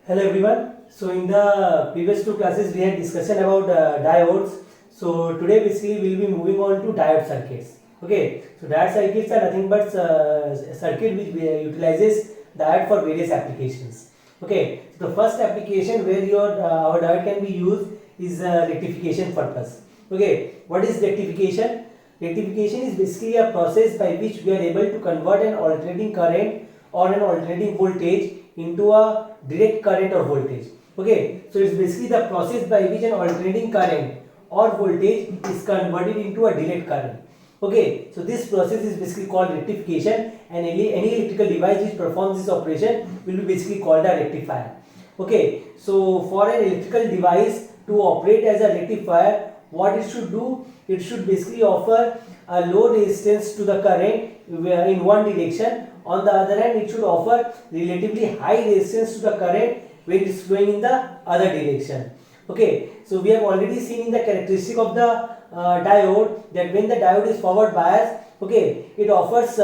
Hello everyone. So in the previous two classes we had discussion about diodes. So today basically we will be moving on to diode circuits. Okay. So diode circuits are nothing but circuit which utilizes diode for various applications. Okay. So the first application where your our diode can be used is rectification purpose. Okay. What is rectification? Rectification is basically a process by which we are able to convert an alternating current or an alternating voltage into a direct current or voltage. Okay, so it's basically the process by which an alternating current or voltage is converted into a direct current. Okay, so this process is basically called rectification, and any electrical device which performs this operation will be basically called a rectifier. Okay, so for an electrical device to operate as a rectifier, what it should do? It should basically offer a low resistance to the current in one direction. On the other hand, it should offer relatively high resistance to the current when it is flowing in the other direction. Okay, so we have already seen in the characteristic of the diode that when the diode is forward biased, okay, it offers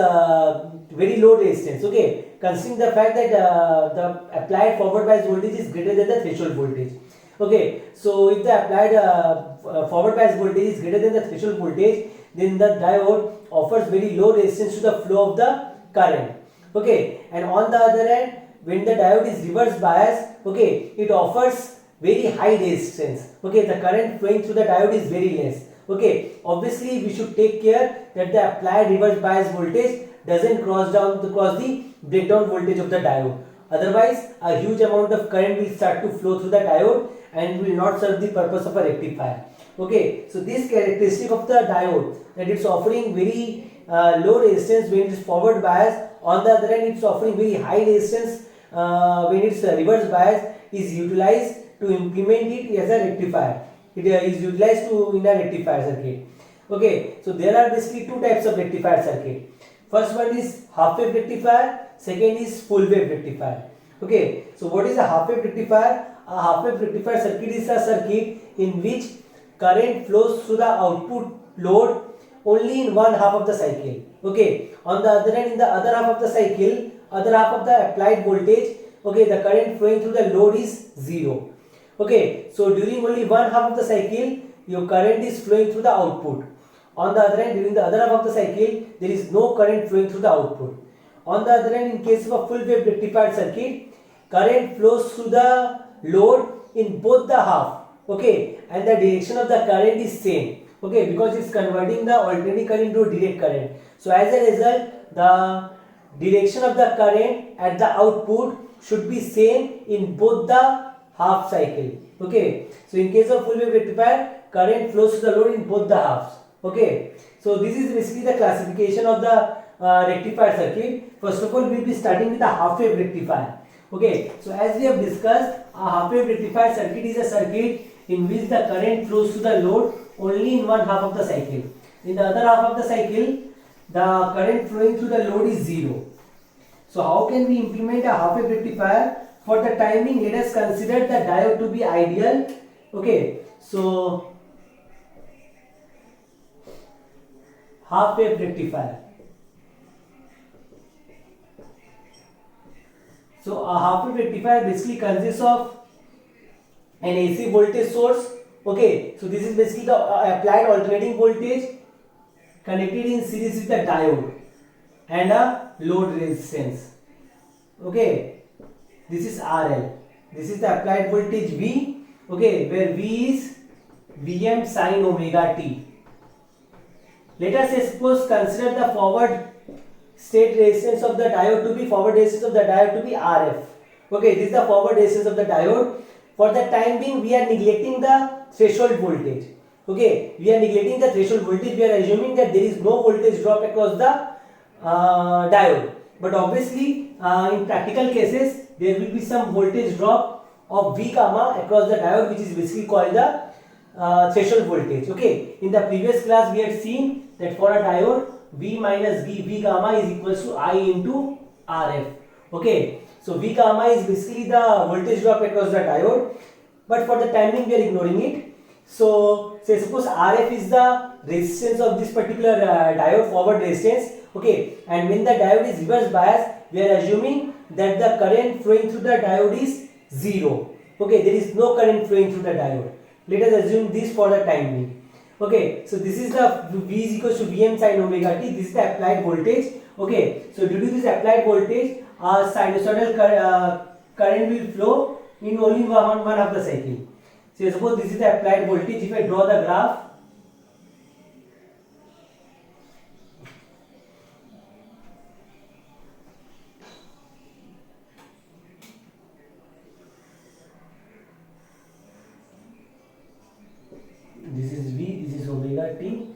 very low resistance. Okay, considering the fact that the applied forward bias voltage is greater than the threshold voltage. Okay, so if the applied forward bias voltage is greater than the threshold voltage, then the diode offers very low resistance to the flow of the current. Okay, and on the other hand, when the diode is reverse biased, okay, it offers very high resistance. Okay, the current flowing through the diode is very less. Okay, obviously we should take care that the applied reverse bias voltage doesn't cross the breakdown voltage of the diode. Otherwise, a huge amount of current will start to flow through the diode and will not serve the purpose of a rectifier. Okay, so this characteristic of the diode, that it's offering very low resistance when it is forward bias. On the other hand, it's offering very high resistance when it's reverse bias, is utilized to implement it as a rectifier. It is utilized in a rectifier circuit. Okay, so there are basically two types of rectifier circuit. First one is half wave rectifier, second is full wave rectifier. Okay, so what is a half wave rectifier? A half wave rectifier circuit is a circuit in which current flows through the output load only in one half of the cycle. Okay, on the other hand, in the other half of the cycle, other half of the applied voltage, okay, the current flowing through the load is zero. Okay, so during only one half of the cycle, your current is flowing through the output. On the other hand, during the other half of the cycle, there is no current flowing through the output. On the other hand, in case of a full wave rectified circuit, current flows through the load in both the half. Okay, and the direction of the current is same. Okay, because it's converting the alternating current into direct current. So as a result, the direction of the current at the output should be same in both the half cycle. Okay, so in case of full wave rectifier, current flows to the load in both the halves. Okay, so this is basically the classification of the rectifier circuit. First of all, we will be starting with the half wave rectifier. Okay, so as we have discussed, a half wave rectifier circuit is a circuit in which the current flows to the load only in one half of the cycle. In the other half of the cycle, the current flowing through the load is zero. So how can we implement a half wave rectifier? For the timing, let us consider the diode to be ideal. Okay, so half wave rectifier. So a half wave rectifier basically consists of an AC voltage source. Okay, so this is basically the applied alternating voltage connected in series with the diode and a load resistance. Okay, this is RL. This is the applied voltage V. Okay, where V is Vm sin omega t. Let us suppose consider the forward state resistance of the diode to be RF. Okay, this is the forward resistance of the diode. For the time being, we are neglecting the threshold voltage. Okay, we are neglecting the threshold voltage. We are assuming that there is no voltage drop across the diode. But obviously, in practical cases, there will be some voltage drop of V gamma across the diode, which is basically called the threshold voltage. Okay, in the previous class, we had seen that for a diode, V minus V gamma is equals to I into RF. Okay, so V gamma is basically the voltage drop across the diode, but for the timing we are ignoring it. So say suppose RF is the resistance of this particular diode, forward resistance. Okay, and when the diode is reverse biased, we are assuming that the current flowing through the diode is 0. Okay, there is no current flowing through the diode. Let us assume this for the time being. Okay, so this is the V is equals to Vm sin omega t. This is the applied voltage. Okay, so due to this applied voltage, sinusoidal current will flow in only one of the cycle. So suppose this is the applied voltage. If I draw the graph, this is V, this is omega t.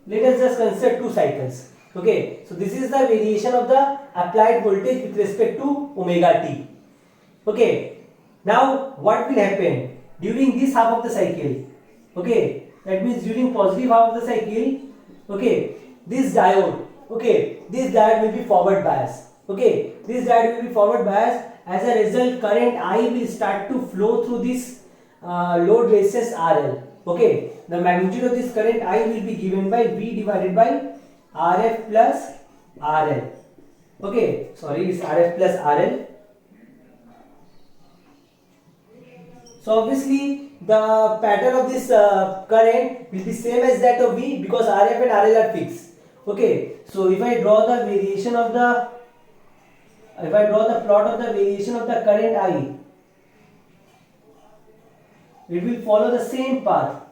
Let us just consider two cycles. Okay, so this is the variation of the applied voltage with respect to omega t. Okay, now what will happen during this half of the cycle? Okay, that means during positive half of the cycle, okay, this diode, okay, this diode will be forward bias. Okay, this diode will be forward bias. As a result, current I will start to flow through this load resistance RL. Okay, the magnitude of this current I will be given by V divided by RF plus RL. Okay, sorry, it's RF plus RL. So obviously the pattern of this current will be same as that of V because RF and RL are fixed. Okay, so if I draw the variation of the, if I draw the plot of the variation of the current I, it will follow the same path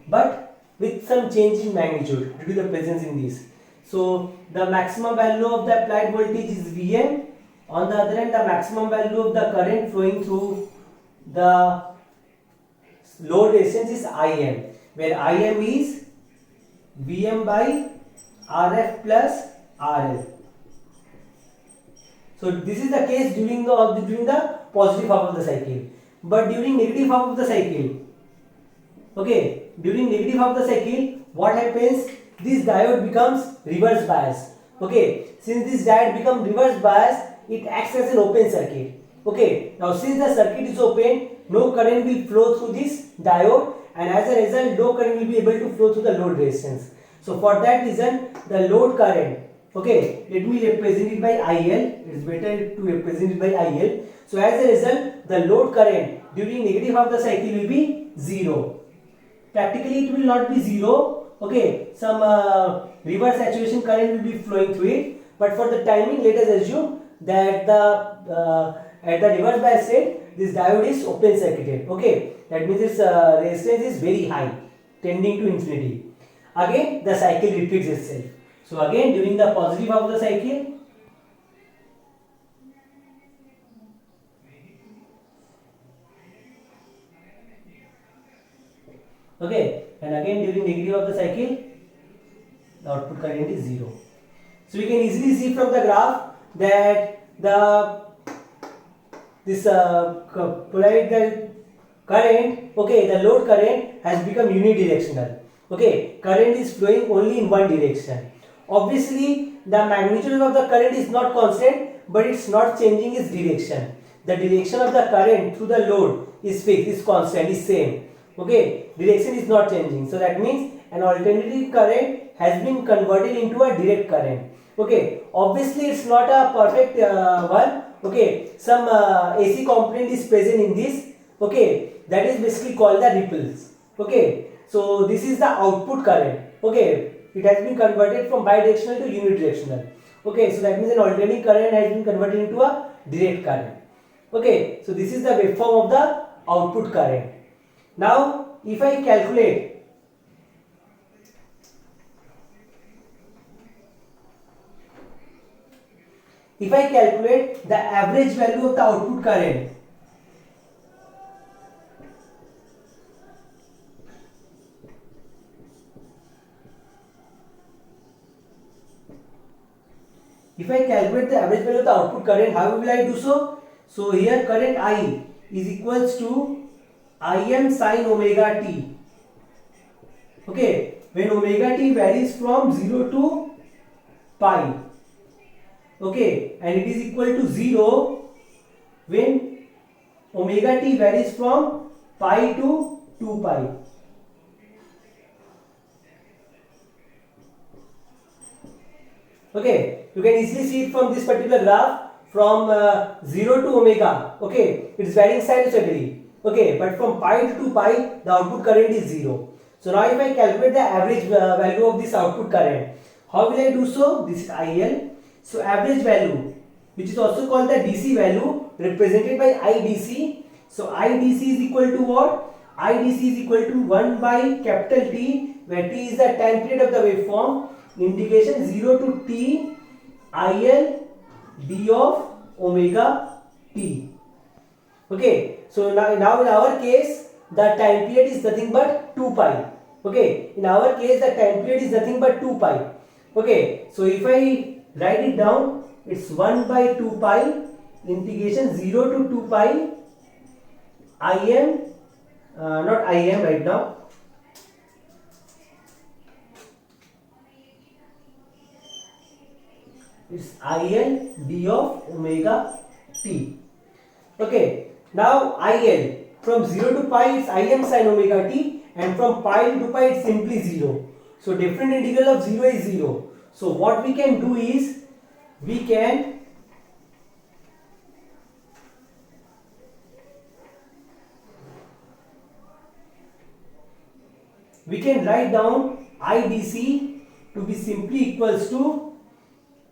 but with some change in magnitude due to the presence in this. So the maximum value of the applied voltage is Vm. On the other hand, the maximum value of the current flowing through the load resistance is Im, where Im is Vm by Rf plus RL. So this is the case during the positive half of the cycle. But during negative half of the cycle, okay, during negative half of the cycle, what happens? This diode becomes reverse bias. Okay, since this diode becomes reverse bias, it acts as an open circuit. Okay, now since the circuit is open, no current will flow through this diode, and as a result, no current will be able to flow through the load resistance. So for that reason, the load current, okay, let me represent it by IL. It is better to represent it by IL. So as a result, the load current during negative half of the cycle will be 0. Practically, it will not be 0. Okay, some reverse saturation current will be flowing through it. But for the timing, let us assume that the at the reverse bias state, this diode is open circuited. Okay, that means its resistance is very high, tending to infinity. Again, the cycle repeats itself. So again, during the positive half of the cycle, okay, and again during negative of the cycle, the output current is 0. So we can easily see from the graph that this polarized current, okay, the load current has become unidirectional. Okay, current is flowing only in one direction. Obviously, the magnitude of the current is not constant, but it's not changing its direction. The direction of the current through the load is fixed, is constant, is same. Okay, direction is not changing. So that means an alternating current has been converted into a direct current. Okay, obviously it's not a perfect one. Okay, some AC component is present in this. Okay, that is basically called the ripples. Okay, so this is the output current. Okay, it has been converted from bidirectional to unidirectional. Okay, so that means an alternating current has been converted into a direct current. Okay, so this is the waveform of the output current. Now, if I calculate the average value of the output current, how will I do so? So here current I is equals to Im sin omega t. Okay, when omega t varies from 0 to pi. Okay, and it is equal to 0 when omega t varies from pi to 2 pi. Okay, you can easily see it from this particular graph from 0 to omega. Okay, it's varying sinusoidally. Okay, but from pi to 2 pi, the output current is 0. So now if I calculate the average value of this output current, how will I do so? This is IL. So average value, which is also called the DC value, represented by IDC. So IDC is equal to what? IDC is equal to 1 by capital T, where T is the time period of the waveform, integration 0 to T IL d of omega T. Okay, so now in our case, the time period is nothing but 2 pi. Okay, in our case, the time period is nothing but 2 pi. Okay, so if I write it down, it's 1 by 2 pi integration 0 to 2 pi Im, not Im right now. It's IL d of omega T. Okay, now IL from 0 to pi it's Im sin omega T, and from pi to pi it's simply 0. So different integral of 0 is 0. So what we can do is we can write down IDC to be simply equals to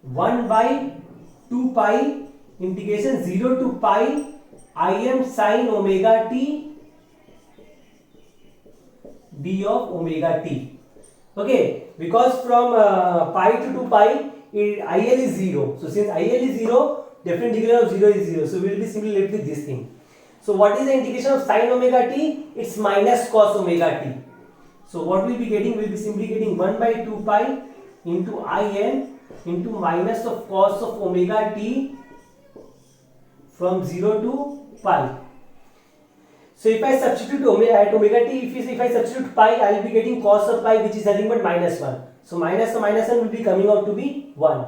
1 by 2 pi integration 0 to pi Im sin omega T d of omega T. Okay, because from pi to 2 pi IL is 0. So since IL is 0, different integral of 0 is 0. So we will be simply left with this thing. So what is the integration of sin omega T? It's minus cos omega T. So what we'll be getting, we'll be simply getting 1 by 2 pi into Im into minus of cos of omega T from 0 to pi. So if I substitute at omega T, if I substitute pi, I will be getting cos of pi, which is nothing but minus 1. So minus 1 will be coming out to be 1.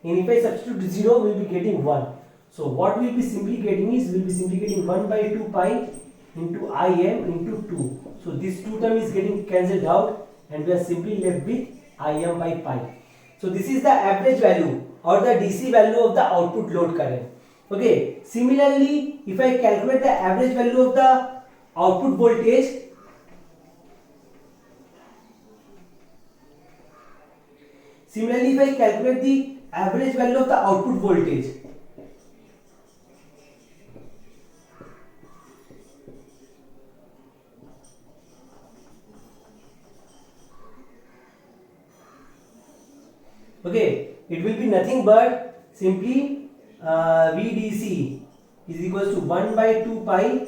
And if I substitute 0, we will be getting 1. So what we will be simply getting is, we will be simply getting 1 by 2 pi into Im into 2. So this 2 term is getting cancelled out, and we are simply left with Im by pi. So this is the average value or the DC value of the output load current. Okay, similarly, if I calculate the average value of the output voltage, similarly if I calculate the average value of the output voltage, okay, it will be nothing but simply VDC is equals to 1 by 2 pi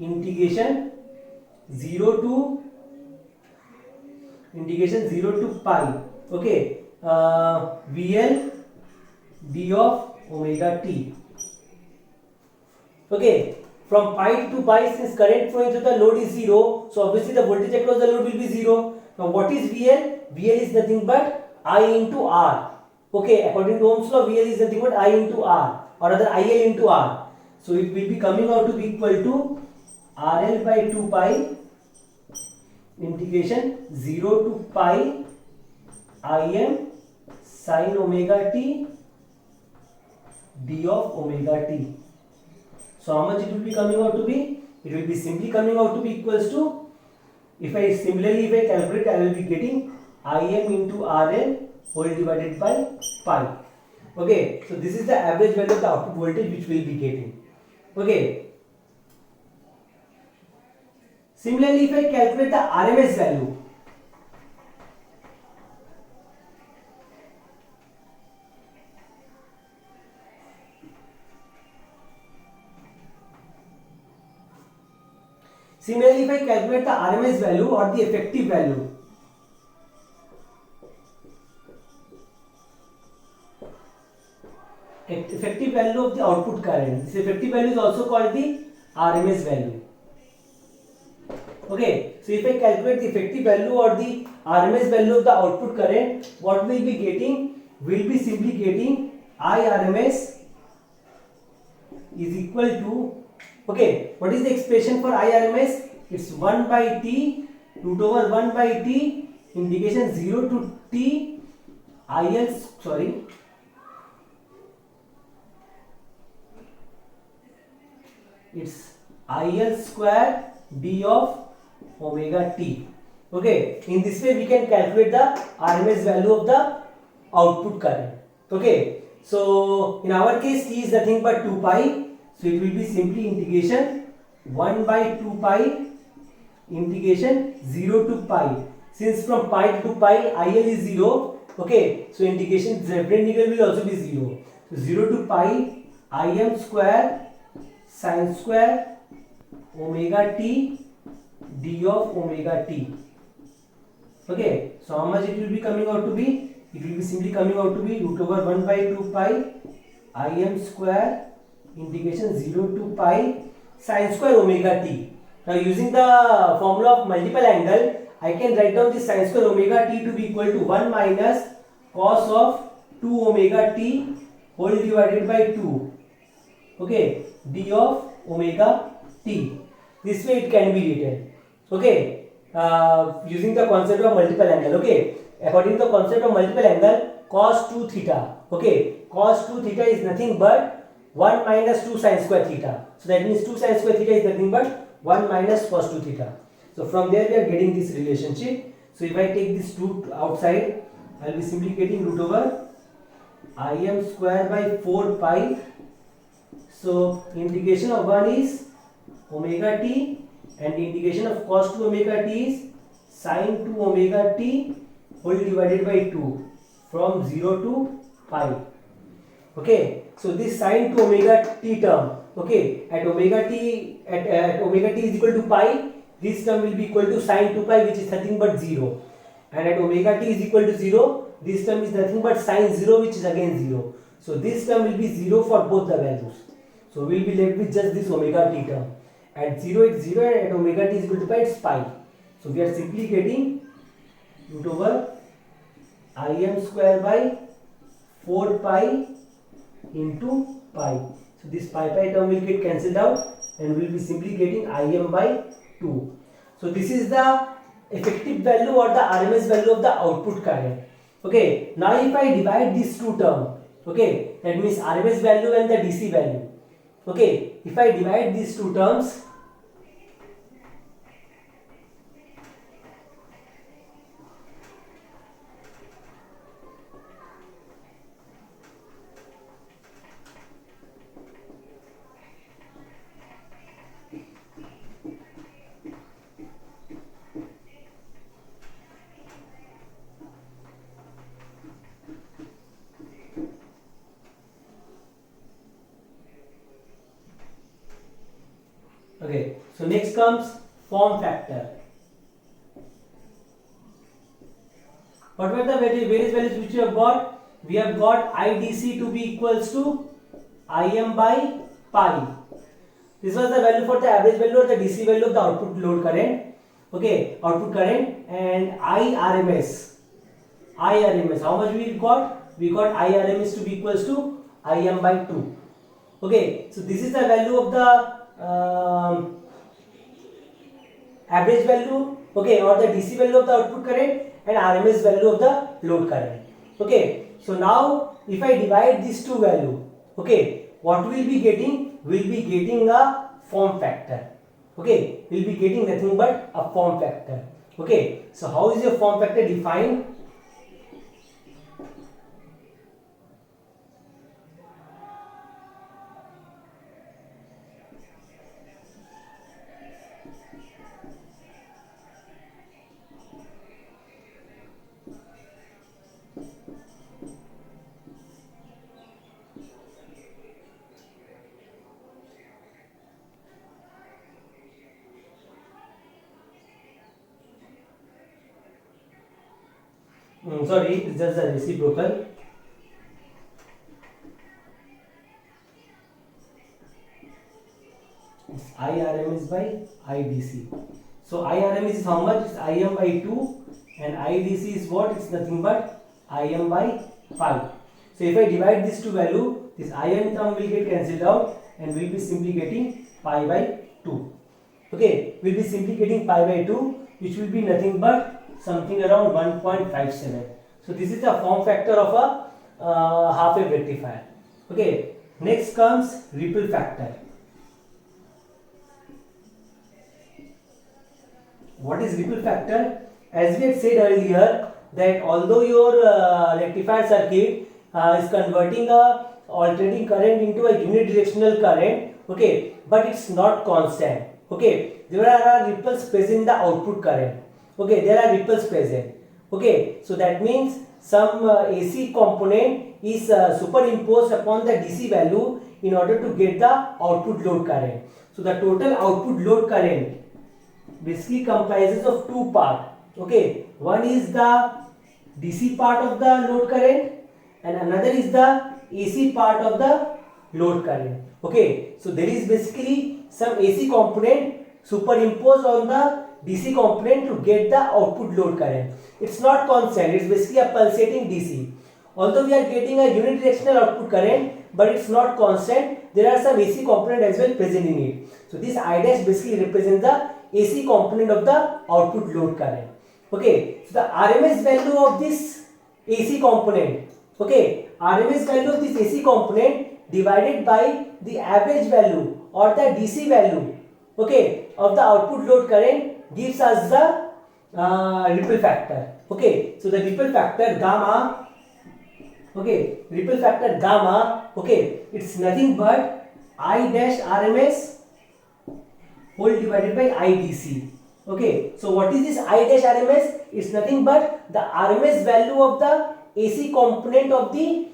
integration 0 to pi. Okay, VL d of omega T. Okay, from pi to 2 pi, since current flowing through the load is 0, so obviously the voltage across the load will be 0. Now what is VL? VL is nothing but I into R. Okay, according to Ohm's law, VL is nothing but I into R, or rather IL into R. So it will be coming out to be equal to RL by 2 pi integration 0 to pi Im sin omega T d of omega T. So how much it will be coming out to be? It will be simply coming out to be equals to, if I calculate, I will be getting Im into RL whole divided by pi. Okay, so this is the average value of the output voltage which we will be getting. Okay, similarly if I calculate the RMS value, similarly if I calculate the RMS value or the effective value, effective value of the output current, this effective value is also called the RMS value. Okay, so if I calculate the effective value or the RMS value of the output current, what we will be getting? We will be simply getting IRMS is equal to, okay, what is the expression for IRMS? It's 1 by T root over 1 by T integration 0 to T IL, sorry, it's IL square d of omega t. Okay, in this way we can calculate the RMS value of the output current. Okay, so in our case t is nothing but 2 pi, so it will be simply integration 1 by 2 pi integration 0 to pi. Since from pi to pi IL is 0, okay, so integration reference will also be 0. So 0 to pi Im square sin square omega t d of omega t. Okay, so how much it will be coming out to be? It will be simply coming out to be root over 1 by 2 pi Im square integration 0 to pi sin square omega t. Now using the formula of multiple angle, I can write down this sin square omega t to be equal to 1 minus cos of 2 omega t whole divided by 2. Okay, d of omega t. This way it can be written. Okay, using the concept of multiple angle. Okay, according to the concept of multiple angle, cos 2 theta. Okay, cos 2 theta is nothing but 1 minus 2 sin square theta. So that means 2 sin square theta is nothing but 1 minus cos 2 theta. So from there we are getting this relationship. So if I take this 2 outside, I will be simply getting root over Im square by 4 pi. So integration of 1 is omega t and the integration of cos 2 omega t is sin 2 omega t whole divided by 2 from 0 to pi. Okay, so this sin 2 omega t term, okay, at omega t is equal to pi, this term will be equal to sin 2 pi, which is nothing but 0, and at omega t is equal to 0, this term is nothing but sin 0, which is again 0. So this term will be 0 for both the values. So we will be left with just this omega t term. At 0 it's 0 and at omega t is equal to pi it's pi. So we are simply getting root over Im square by 4 pi into pi. So this pi term will get cancelled out and we will be simply getting Im by 2. So this is the effective value or the RMS value of the output current. Okay, now if I divide these two terms, okay, that means RMS value and the DC value. Okay, if I divide these two terms, okay, so next comes form factor. What were the various values which we have got? We have got IDC to be equals to Im by pi. This was the value for the average value or the DC value of the output load current. Okay, output current. And IRMS. How much we got? We got IRMS to be equals to Im by 2. Okay, so this is the value of the average value, okay, or the DC value of the output current and RMS value of the load current. Okay, so now if I divide these two values, okay, what we will be getting? We will be getting a form factor. Okay, we will be getting nothing but a form factor. Okay, so how is your form factor defined? Sorry, it's just the reciprocal. It's IRMS by IDC. So IRMS is how much? It's Im by 2 and IDC is what? It's nothing but Im by pi. So if I divide these two value, this Im term will get cancelled out and we'll be simply getting pi by 2. Okay, we'll be simply getting pi by 2, which will be nothing but something around 1.57. So this is the form factor of a half wave rectifier. Okay, next comes ripple factor. What is ripple factor? As we had said earlier, that although your rectifier circuit is converting a alternating current into a unidirectional current, okay, but it's not constant. Okay, there are ripples present in the output current. Okay, there are ripples present. Okay, so that means some AC component is superimposed upon the DC value in order to get the output load current. So the total output load current basically comprises of two parts. Okay, one is the DC part of the load current and another is the AC part of the load current. Okay, so there is basically some AC component superimposed on the DC component to get the output load current. It's not constant, it's basically a pulsating DC. Although we are getting a unidirectional output current, but it's not constant, there are some AC component as well present in it. So this I dash basically represents the AC component of the output load current. Okay, so the RMS value of this AC component, okay, RMS value of this AC component divided by the average value or the DC value, okay, of the output load current gives us the ripple factor. Okay, so the ripple factor gamma, okay, ripple factor gamma, okay, it's nothing but I dash RMS whole divided by IDC. Okay, so what is this I dash RMS? It's nothing but the RMS value of the AC component of the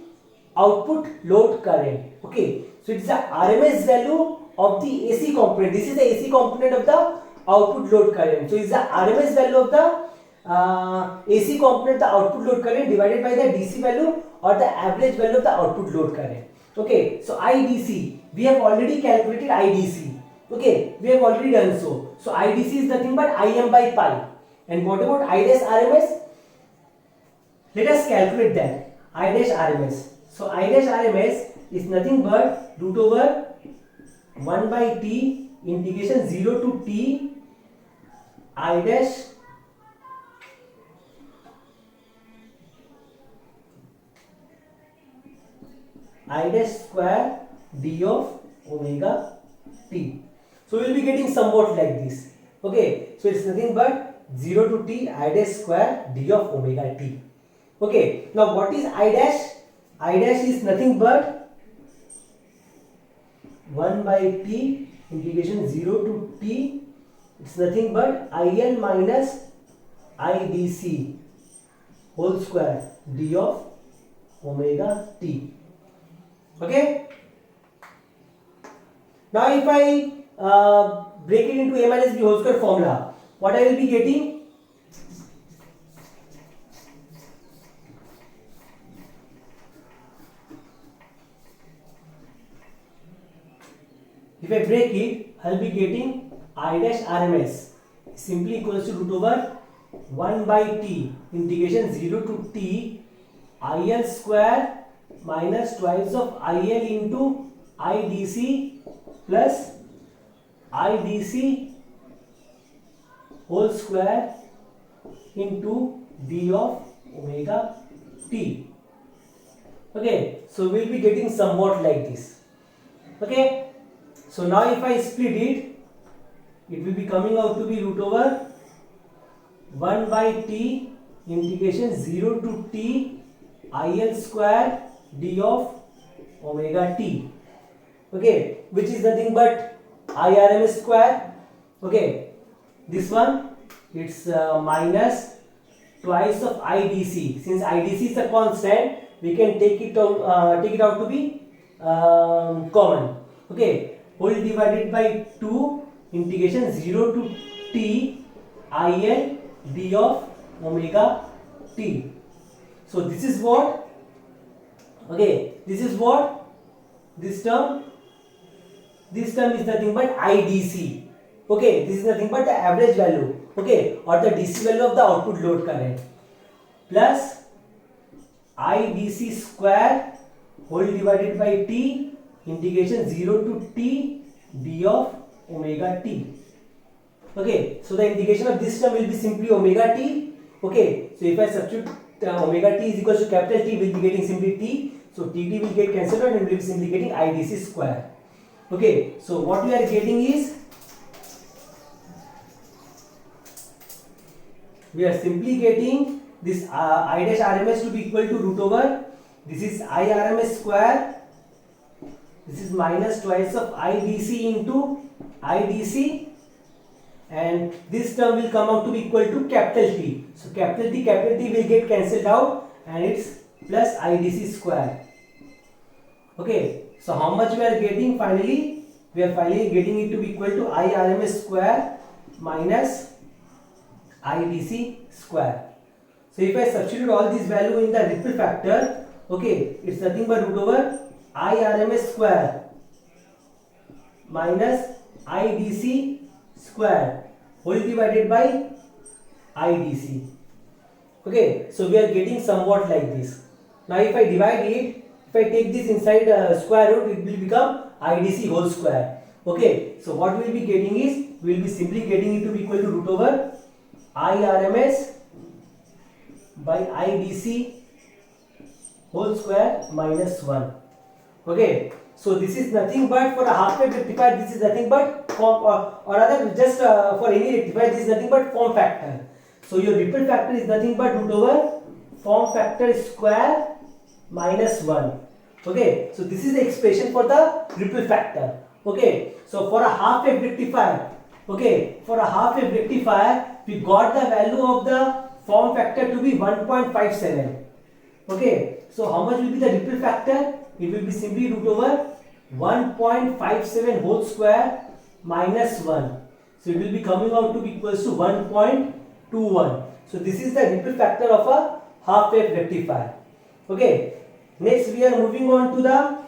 output load current. Okay, so it's the RMS value of the AC component. This is the AC component of the output load current. So it's the RMS value of the AC component, the output load current divided by the DC value or the average value of the output load current. Okay, so IDC, we have already calculated IDC. Okay, we have already done so. So IDC is nothing but Im by pi. And what about I dash RMS? Let us calculate that. I dash RMS. So I dash RMS is nothing but root over 1 by T integration 0 to T I dash square d of omega t. So we will be getting somewhat like this. Okay, so it's nothing but 0 to T I dash square d of omega t. Okay, now what is I dash? I dash is nothing but 1 by T integration 0 to T, it's nothing but IL minus IDC whole square d of omega t. Okay, now if I break it into A minus B whole square formula, what I will be getting? If I break it, I will be getting I dash RMS simply equals to root over 1 by T integration 0 to T IL square minus twice of IL into IDC plus IDC whole square into d of omega t. Okay, so we will be getting somewhat like this. Okay, so now if I split it, it will be coming out to be root over 1 by T integration 0 to T IL square d of omega t. Okay, which is nothing but IRMS square. Okay, this one it's minus twice of IDC. Since IDC is a constant, we can take it out to be common. Okay, whole divided by 2 integration 0 to T IL d of omega t. So this is what? Okay, this is what? This term is nothing but IDC. Okay, this is nothing but the average value, okay, or the DC value of the output load current, plus IDC square whole divided by T integration 0 to T d of omega t. Okay, so the integration of this term will be simply omega t. Okay, so if I substitute omega t is equals to capital T, will be getting simply T. So Tt will get cancelled out and we will be simply getting IDC square. Okay, so what we are getting is, we are simply getting this I dash RMS to be equal to root over, this is I RMS square, this is minus twice of IDC into IDC, and this term will come out to be equal to capital T. So capital T will get cancelled out and it's plus IDC square. Okay, so how much we are getting finally? We are finally getting it to be equal to I RMS square minus IDC square. So if I substitute all these value in the ripple factor, okay, it's nothing but root over I RMS square minus IDC square whole divided by IDC. Okay, so we are getting somewhat like this. Now if I divide it, if I take this inside square root, it will become IDC whole square. Okay, so what we will be getting is, we will be simply getting it to be equal to root over I RMS by IDC whole square minus 1. Okay, so this is nothing but for a half wave rectifier, this is nothing but form, or rather just for any rectifier, this is nothing but form factor. So your ripple factor is nothing but root over form factor square minus 1. Okay, so this is the expression for the ripple factor. Okay, so for a half wave rectifier, okay, for a half wave rectifier, we got the value of the form factor to be 1.57. Okay, so how much will be the ripple factor? It will be simply root over 1.57 whole square minus 1. So it will be coming out to be equals to 1.21. So this is the ripple factor of a half wave rectifier. Okay, next we are moving on to the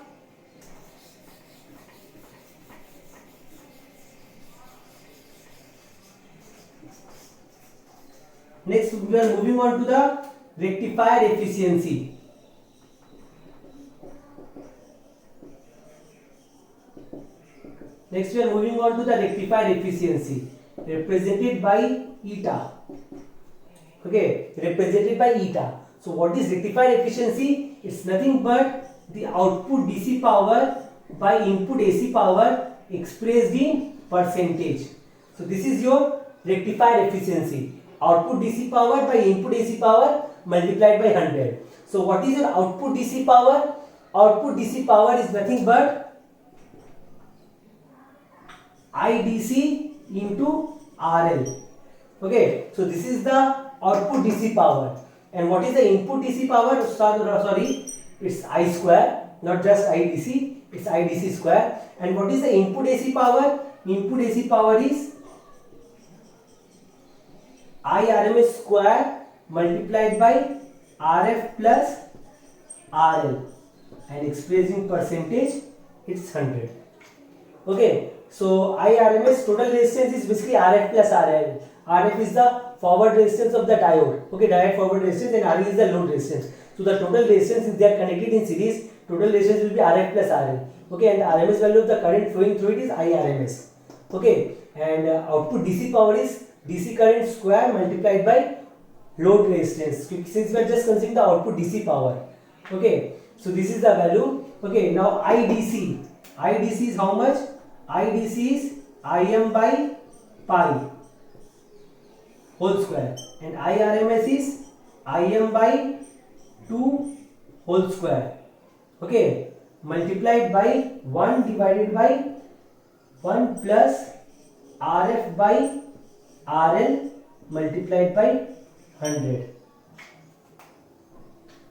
rectifier efficiency. Next we are moving on to the rectifier efficiency represented by eta. Okay, represented by eta. So what is rectifier efficiency? It's nothing but the output DC power by input AC power expressed in percentage. So this is your rectifier efficiency. Output DC power by input AC power multiplied by 100. So what is your output DC power? Output DC power is nothing but IDC into RL. Okay, so this is the output DC power. And what is the input DC power? Sorry, it's I square, not just IDC, it's IDC square. And what is the input AC power? Input AC power is I RMS square multiplied by RF plus RL, and expressed in percentage, it's 100. Okay, so I RMS total resistance is basically RF plus RL. RF is the forward resistance of the diode. Okay, diode forward resistance, and RL is the load resistance. So the total resistance, if they are connected in series, total resistance will be RF plus RL. Okay, and the RMS value of the current flowing through it is I RMS. Okay, and output DC power is DC current square multiplied by load resistance, since we are just considering the output DC power. Okay, so this is the value. Okay, now IDC. IDC is how much? IDC is Im by pi whole square, and IRMS is Im by 2 whole square. Okay, multiplied by 1 divided by 1 plus RF by RL multiplied by 100.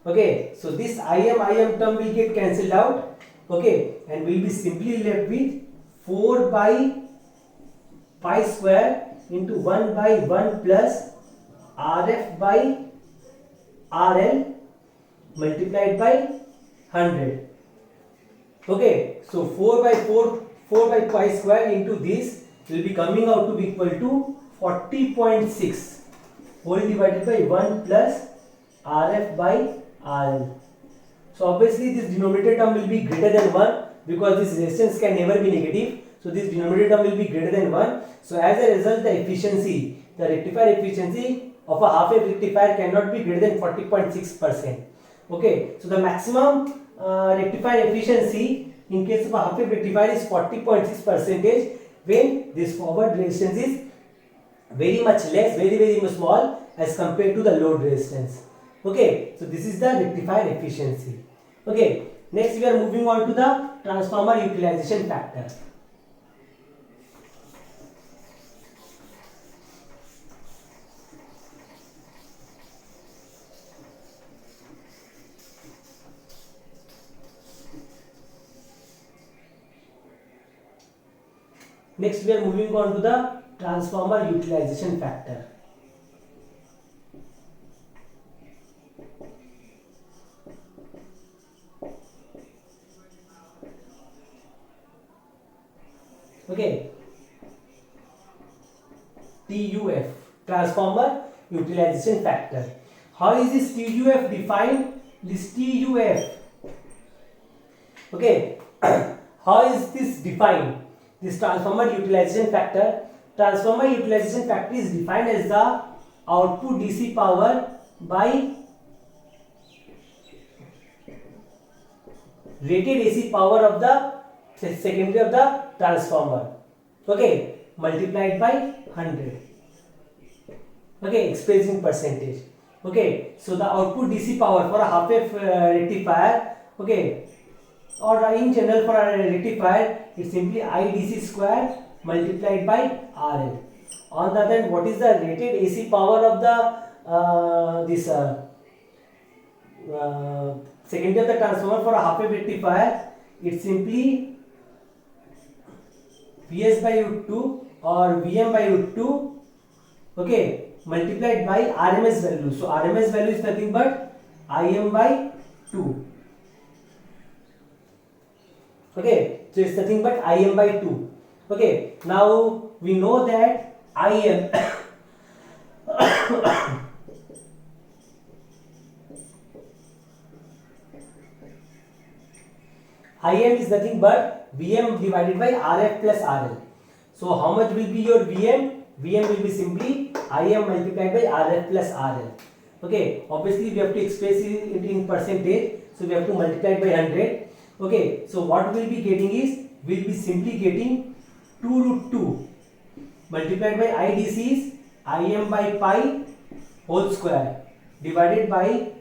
Okay, so this Im term will get cancelled out. Okay, and we will be simply left with 4 by pi square into 1 by 1 plus RF by RL multiplied by 100. Okay, so 4 by pi square into this will be coming out to be equal to 40.6 whole divided by 1 plus RF by RL. So obviously this denominator term will be greater than 1, because this resistance can never be negative. So this denominator term will be greater than 1. So as a result, the efficiency, the rectifier efficiency of a half wave rectifier cannot be greater than 40.6%. Okay, so the maximum rectifier efficiency in case of a half wave rectifier is 40.6% when this forward resistance is very much less, very small as compared to the load resistance. Okay, so this is the rectifier efficiency. Okay, next we are moving on to the transformer utilization factor. Next we are moving on to the transformer utilization factor. Okay, TUF, transformer utilization factor. How is this TUF defined? This TUF, okay, how is this defined? This transformer utilization factor. Transformer utilization factor is defined as the output DC power by rated AC power of the secondary of the transformer, okay, multiplied by 100, okay, expressed in percentage. Okay, so the output DC power for a half wave rectifier, okay, or in general for a rectifier, it's simply IDC square multiplied by RL. On the other hand, what is the rated AC power of the secondary of the transformer for a half wave rectifier? It's simply Vs by root 2 or Vm by root 2, okay, multiplied by RMS value. So RMS value is nothing but Im by 2. Okay, so it's nothing but Im by 2. Okay, now we know that Im Im is nothing but Vm divided by Rf plus RL. So how much will be your Vm? Vm will be simply Im multiplied by Rf plus RL. Okay, obviously we have to express it in percentage, so we have to multiply it by 100. Okay, so what we will be getting is, we will be simply getting 2 root 2 multiplied by IDC is Im by pi whole square divided by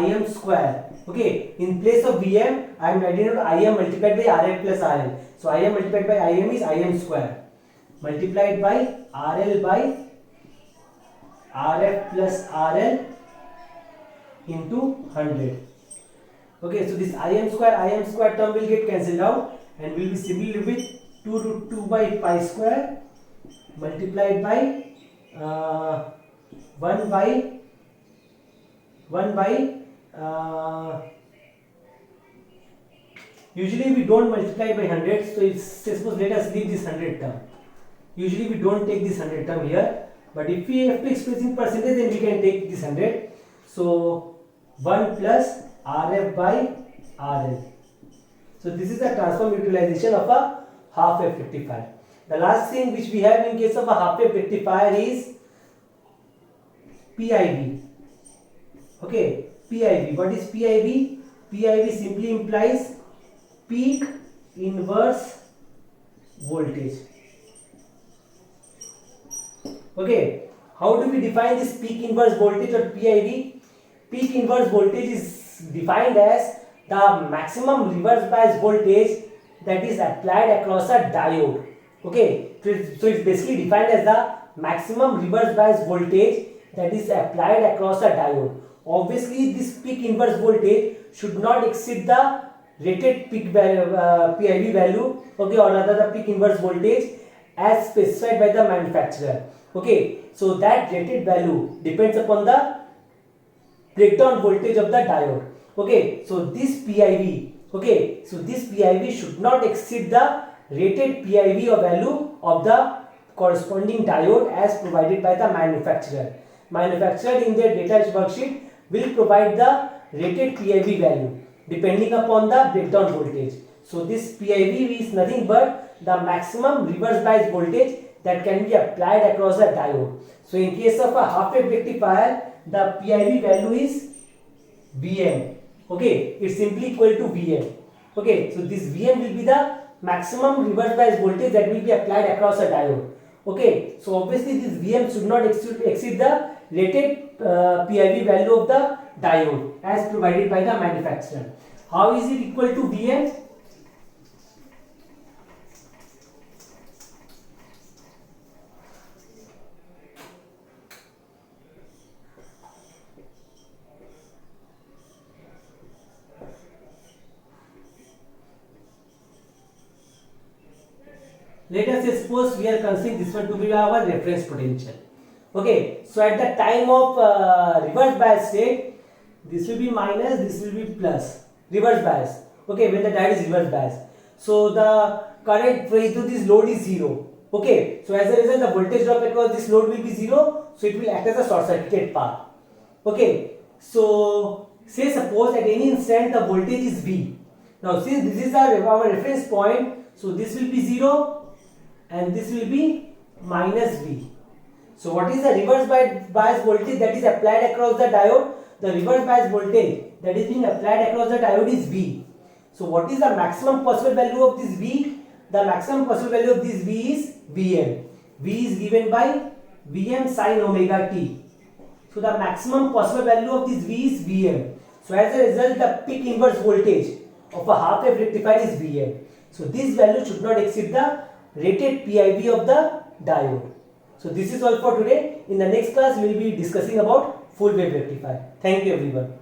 Im square. Okay, in place of Vm, I am writing out Im multiplied by Rf plus RL. So Im multiplied by Im is Im square multiplied by RL by Rf plus RL into 100. Okay, so this Im square term will get cancelled out and will be simply with 2 root 2 by pi square multiplied by 1 by usually we don't multiply by 100, so it's, suppose let us leave this 100 term. Usually we don't take this 100 term here, but if we have to express in percentage, then we can take this 100. So 1 plus Rf by RL. So this is the transform utilization of a half wave rectifier. The last thing which we have in case of a half wave rectifier is PIV. Okay, PIV. What is PIV? PIV simply implies peak inverse voltage. Okay, how do we define this peak inverse voltage or PIV? Peak inverse voltage is defined as the maximum reverse bias voltage that is applied across a diode. Okay, so it's basically defined as the maximum reverse bias voltage that is applied across a diode. Obviously, this peak inverse voltage should not exceed the rated peak value, PIV value, okay, or rather the peak inverse voltage as specified by the manufacturer. Okay, so that rated value depends upon the breakdown voltage of the diode. Okay, so this PIV, okay, so this PIV should not exceed the rated PIV or value of the corresponding diode as provided by the manufacturer. Manufacturer in their data worksheet will provide the rated PIV value depending upon the breakdown voltage. So this PIV is nothing but the maximum reverse bias voltage that can be applied across the diode. So in case of a half wave rectifier, the PIV value is Vm. Okay, it's simply equal to Vm. Okay, so this Vm will be the maximum reverse bias voltage that will be applied across a diode. Okay, so obviously this Vm should not exceed the rated PIV value of the diode as provided by the manufacturer. How is it equal to Vm? Let us suppose we are considering this one to be our reference potential. Okay, so at the time of reverse bias state, this will be minus, this will be plus, reverse bias. Okay, when the diode is reverse bias, so the current into this load is 0. Okay, so as a result the voltage drop across this load will be 0, so it will act as a short circuited path. Okay, so say suppose at any instant the voltage is V. Now since this is our reference point, so this will be 0 and this will be minus V. So what is the reverse bias voltage that is applied across the diode? The reverse bias voltage that is being applied across the diode is V. So what is the maximum possible value of this V? The maximum possible value of this V is Vm. V is given by Vm sin omega t. So the maximum possible value of this V is Vm. So as a result the peak inverse voltage of a half wave rectifier is Vm. So this value should not exceed the rated PIV of the diode. So this is all for today. In the next class we will be discussing about full wave rectifier. Thank you everyone.